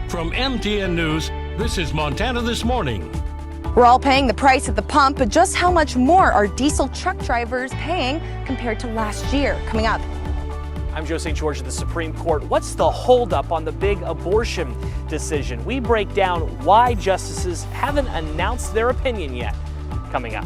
From MTN News, this is Montana This Morning. We're all paying the price at the pump, but just how much more are diesel truck drivers paying compared to last year? Coming up. I'm Joe St. George of the Supreme Court. What's the holdup on the big abortion decision? We break down why justices haven't announced their opinion yet. Coming up.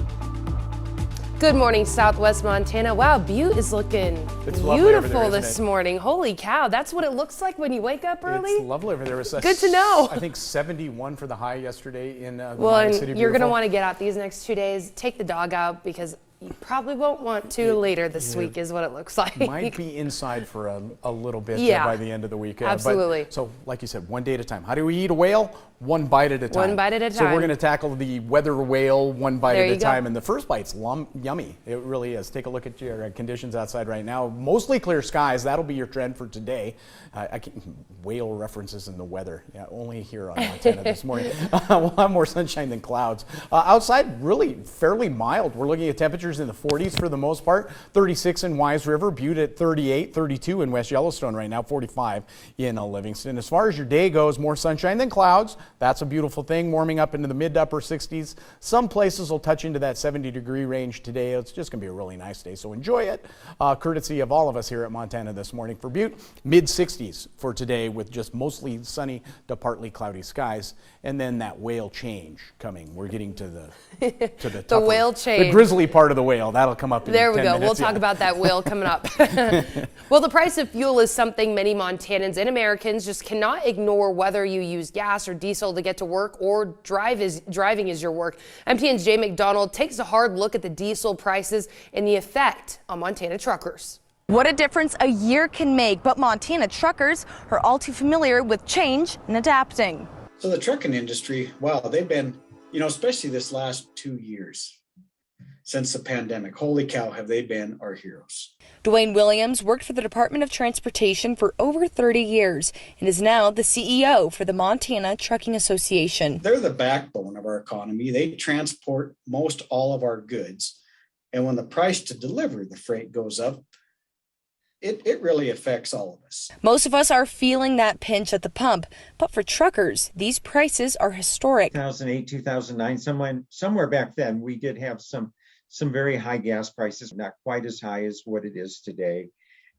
Good morning, Southwest Montana. Wow, Butte is looking beautiful this morning. Holy cow, that's what it looks like when you wake up early? It's lovely over there. It was good to know. I think 71 for the high yesterday in the well, and city. You're going to want to get out these next 2 days. Take the dog out because you probably won't want to later this week is what it looks like. Might be inside for a little bit by the end of the week. Absolutely. So like you said, one day at a time. How do we eat a whale? One bite at a time. One bite at a time. So we're going to tackle the weather whale one bite at a time. And the first bite's yummy. It really is. Take a look at your conditions outside right now. Mostly clear skies. That'll be your trend for today. Whale references in the weather. Yeah, only here on Montana this morning. We'll have more sunshine than clouds. Outside, really fairly mild. We're looking at temperatures in the 40s for the most part. 36 in Wise River, Butte at 38, 32 in West Yellowstone right now, 45 in Livingston. As far as your day goes, more sunshine than clouds. That's a beautiful thing, warming up into the mid to upper 60s. Some places will touch into that 70-degree range today. It's just going to be a really nice day, so enjoy it. Courtesy of all of us here at Montana This Morning. For Butte, mid 60s for today with just mostly sunny to partly cloudy skies. And then that whale change coming. We're getting to the the whale change. The grizzly part of the whale. That'll come up in 10 minutes. There we go. We'll talk about that whale coming up. Well, the price of fuel is something many Montanans and Americans just cannot ignore, whether you use gas or diesel to get to work or driving is your work. MTN's Jay McDonald takes a hard look at the diesel prices and the effect on Montana truckers. What a difference a year can make, but Montana truckers are all too familiar with change and adapting. So the trucking industry, wow, they've been, especially this last 2 years since the pandemic, holy cow, have they been our heroes. Dwayne Williams worked for the Department of Transportation for over 30 years and is now the CEO for the Montana Trucking Association. They're the backbone of our economy. They transport most all of our goods. And when the price to deliver the freight goes up, it really affects all of us. Most of us are feeling that pinch at the pump, but for truckers, these prices are historic. 2008, 2009, somewhere back then, we did have some very high gas prices, not quite as high as what it is today.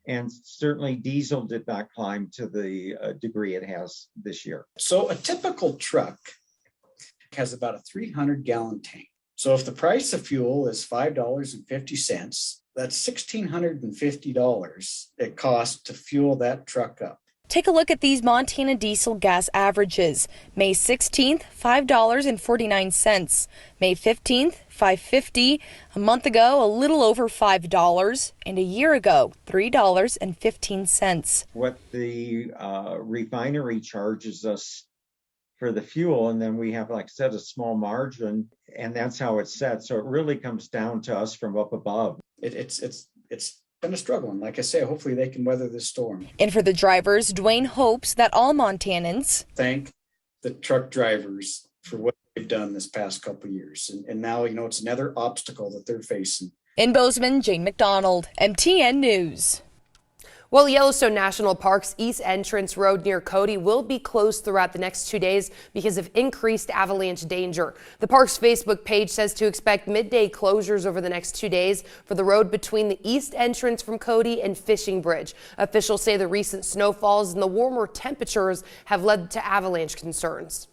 And certainly diesel did not climb to the degree it has this year. So a typical truck has about a 300-gallon tank. So if the price of fuel is $5.50, that's $1,650 it costs to fuel that truck up. Take a look at these Montana diesel gas averages. May 16th, $5.49. May 15th, $5.50. A month ago, a little over $5. And a year ago, $3.15. What the refinery charges us for the fuel, and then we have, like I said, a small margin, and that's how it's set. So it really comes down to us from up above. It's been a struggle, and like I say, hopefully they can weather this storm. And for the drivers, Dwayne hopes that all Montanans thank the truck drivers for what they've done this past couple of years, and now it's another obstacle that they're facing. In Bozeman, Jane McDonald, MTN News. Well, Yellowstone National Park's East Entrance Road near Cody will be closed throughout the next 2 days because of increased avalanche danger. The park's Facebook page says to expect midday closures over the next 2 days for the road between the east entrance from Cody and Fishing Bridge. Officials say the recent snowfalls and the warmer temperatures have led to avalanche concerns.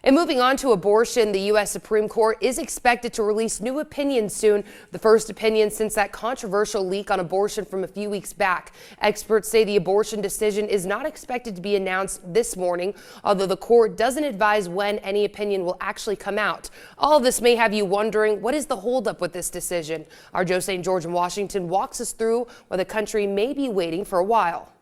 And moving on to abortion, the U.S. Supreme Court is expected to release new opinions soon, the first opinion since that controversial leak on abortion from a few weeks back. Experts say the abortion decision is not expected to be announced this morning, although the court doesn't advise when any opinion will actually come out. All of this may have you wondering, what is the holdup with this decision? Our Joe St. George in Washington walks us through why the country may be waiting for a while.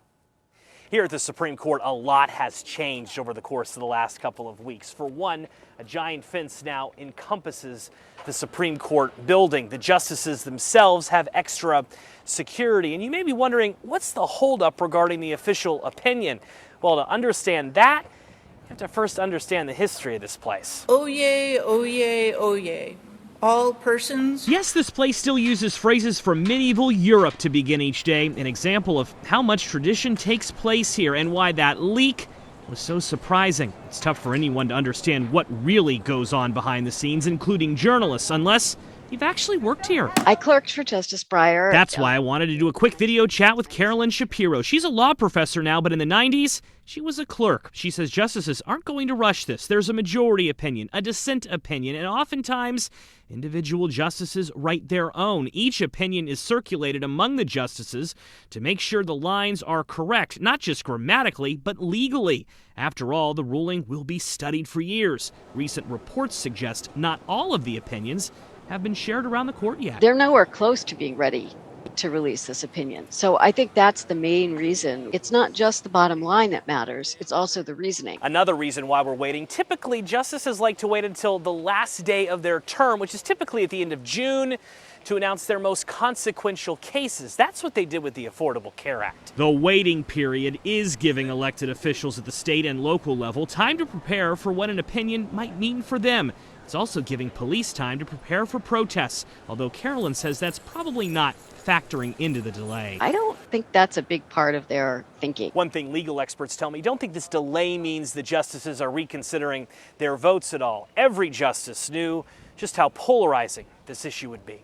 Here at the Supreme Court, a lot has changed over the course of the last couple of weeks. For one, a giant fence now encompasses the Supreme Court building. The justices themselves have extra security. And you may be wondering, what's the holdup regarding the official opinion? Well, to understand that, you have to first understand the history of this place. Oyez, oyez, oyez. All persons. Yes, this place still uses phrases from medieval Europe to begin each day, an example of how much tradition takes place here and why that leak was so surprising. It's tough for anyone to understand what really goes on behind the scenes, including journalists, unless you've actually worked here. I clerked for Justice Breyer. That's why I wanted to do a quick video chat with Carolyn Shapiro. She's a law professor now, but in the 90s, she was a clerk. She says justices aren't going to rush this. There's a majority opinion, a dissent opinion, and oftentimes individual justices write their own. Each opinion is circulated among the justices to make sure the lines are correct, not just grammatically, but legally. After all, the ruling will be studied for years. Recent reports suggest not all of the opinions have been shared around the court yet. They're nowhere close to being ready to release this opinion. So I think that's the main reason. It's not just the bottom line that matters, it's also the reasoning. Another reason why we're waiting, typically justices like to wait until the last day of their term, which is typically at the end of June, to announce their most consequential cases. That's what they did with the Affordable Care Act. The waiting period is giving elected officials at the state and local level time to prepare for what an opinion might mean for them. It's also giving police time to prepare for protests, although Carolyn says that's probably not factoring into the delay. I don't think that's a big part of their thinking. One thing legal experts tell me, don't think this delay means the justices are reconsidering their votes at all. Every justice knew just how polarizing this issue would be.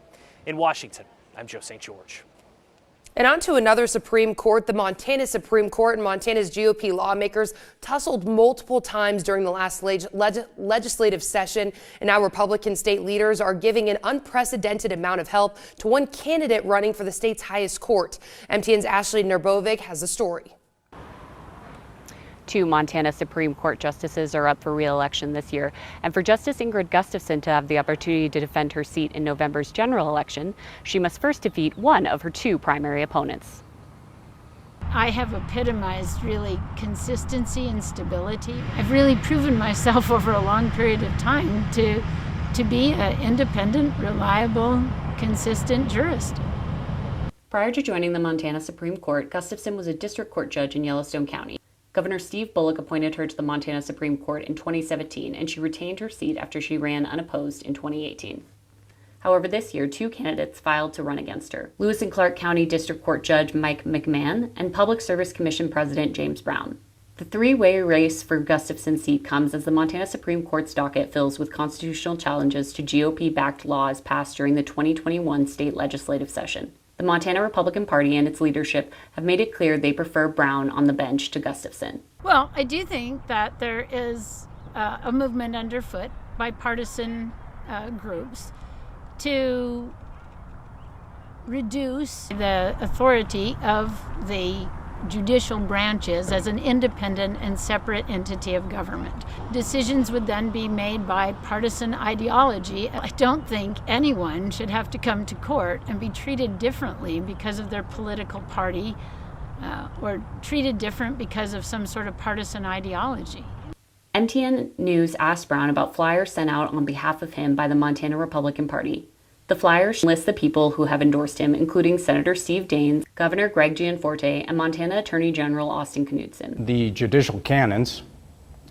In Washington, I'm Joe St. George. And on to another Supreme Court. The Montana Supreme Court and Montana's GOP lawmakers tussled multiple times during the last legislative session, and now Republican state leaders are giving an unprecedented amount of help to one candidate running for the state's highest court. MTN's Ashley Nerbovic has the story. Two Montana Supreme Court justices are up for re-election this year, and for Justice Ingrid Gustafson to have the opportunity to defend her seat in November's general election, she must first defeat one of her two primary opponents. I have epitomized really consistency and stability. I've really proven myself over a long period of time to be an independent, reliable, consistent jurist. Prior to joining the Montana Supreme Court, Gustafson was a district court judge in Yellowstone County. Governor Steve Bullock appointed her to the Montana Supreme Court in 2017, and she retained her seat after she ran unopposed in 2018. However, this year, two candidates filed to run against her: Lewis and Clark County District Court Judge Mike McMahon and Public Service Commission President James Brown. The three-way race for Gustafson's seat comes as the Montana Supreme Court's docket fills with constitutional challenges to GOP-backed laws passed during the 2021 state legislative session. The Montana Republican Party and its leadership have made it clear they prefer Brown on the bench to Gustafson. Well, I do think that there is a movement underfoot by partisan groups to reduce the authority of the judicial branches as an independent and separate entity of government. Decisions would then be made by partisan ideology. I don't think anyone should have to come to court and be treated differently because of their political party or treated different because of some sort of partisan ideology. MTN News asked Brown about flyers sent out on behalf of him by the Montana Republican Party. The flyers list the people who have endorsed him, including Senator Steve Daines, Governor Greg Gianforte, and Montana Attorney General Austin Knudsen. The judicial canons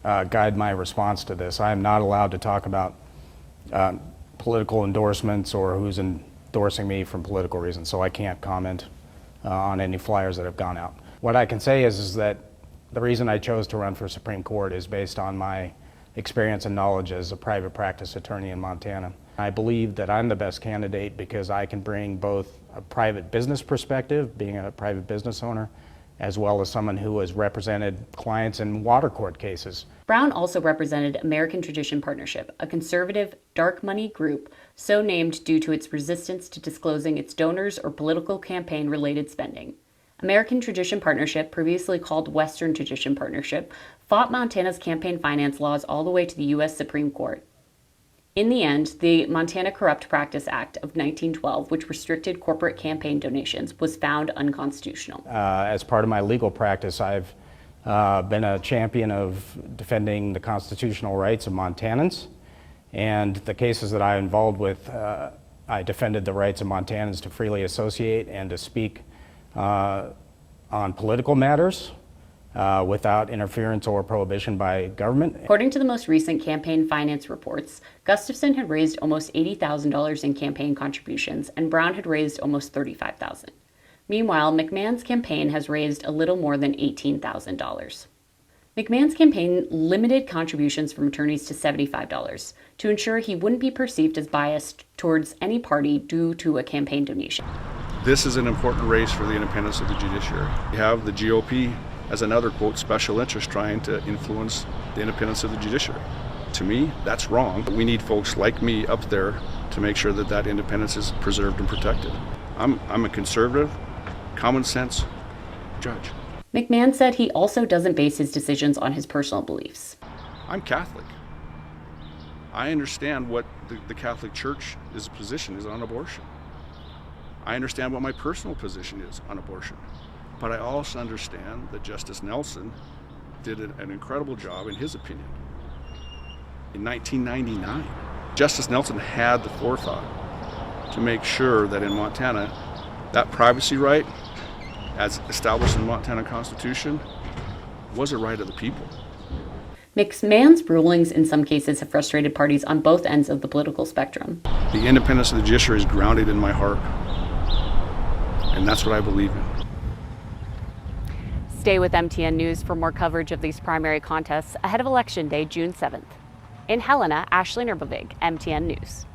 guide my response to this. I am not allowed to talk about political endorsements or who's endorsing me from political reasons, so I can't comment on any flyers that have gone out. What I can say is that the reason I chose to run for Supreme Court is based on my experience and knowledge as a private practice attorney in Montana. I believe that I'm the best candidate because I can bring both a private business perspective, being a private business owner, as well as someone who has represented clients in water court cases. Brown also represented American Tradition Partnership, a conservative, dark money group so named due to its resistance to disclosing its donors or political campaign-related spending. American Tradition Partnership, previously called Western Tradition Partnership, fought Montana's campaign finance laws all the way to the U.S. Supreme Court. In the end, the Montana Corrupt Practice Act of 1912, which restricted corporate campaign donations, was found unconstitutional. As part of my legal practice, I've been a champion of defending the constitutional rights of Montanans. And the cases that I'm involved with, I defended the rights of Montanans to freely associate and to speak on political matters without interference or prohibition by government. According to the most recent campaign finance reports, Gustafson had raised almost $80,000 in campaign contributions, and Brown had raised almost $35,000. Meanwhile, McMahon's campaign has raised a little more than $18,000. McMahon's campaign limited contributions from attorneys to $75 to ensure he wouldn't be perceived as biased towards any party due to a campaign donation. This is an important race for the independence of the judiciary. You have the GOP as another, quote, special interest trying to influence the independence of the judiciary. To me, that's wrong. We need folks like me up there to make sure that that independence is preserved and protected. I'm a conservative, common sense judge. McMahon said he also doesn't base his decisions on his personal beliefs. I'm Catholic. I understand what the Catholic Church's position is on abortion. I understand what my personal position is on abortion. But I also understand that Justice Nelson did an incredible job, in his opinion. In 1999, Justice Nelson had the forethought to make sure that in Montana, that privacy right, as established in the Montana Constitution, was a right of the people. McMahon's rulings in some cases have frustrated parties on both ends of the political spectrum. The independence of the judiciary is grounded in my heart, and that's what I believe in. Stay with MTN News for more coverage of these primary contests ahead of Election Day, June 7th. In Helena, Ashley Nurbovig, MTN News.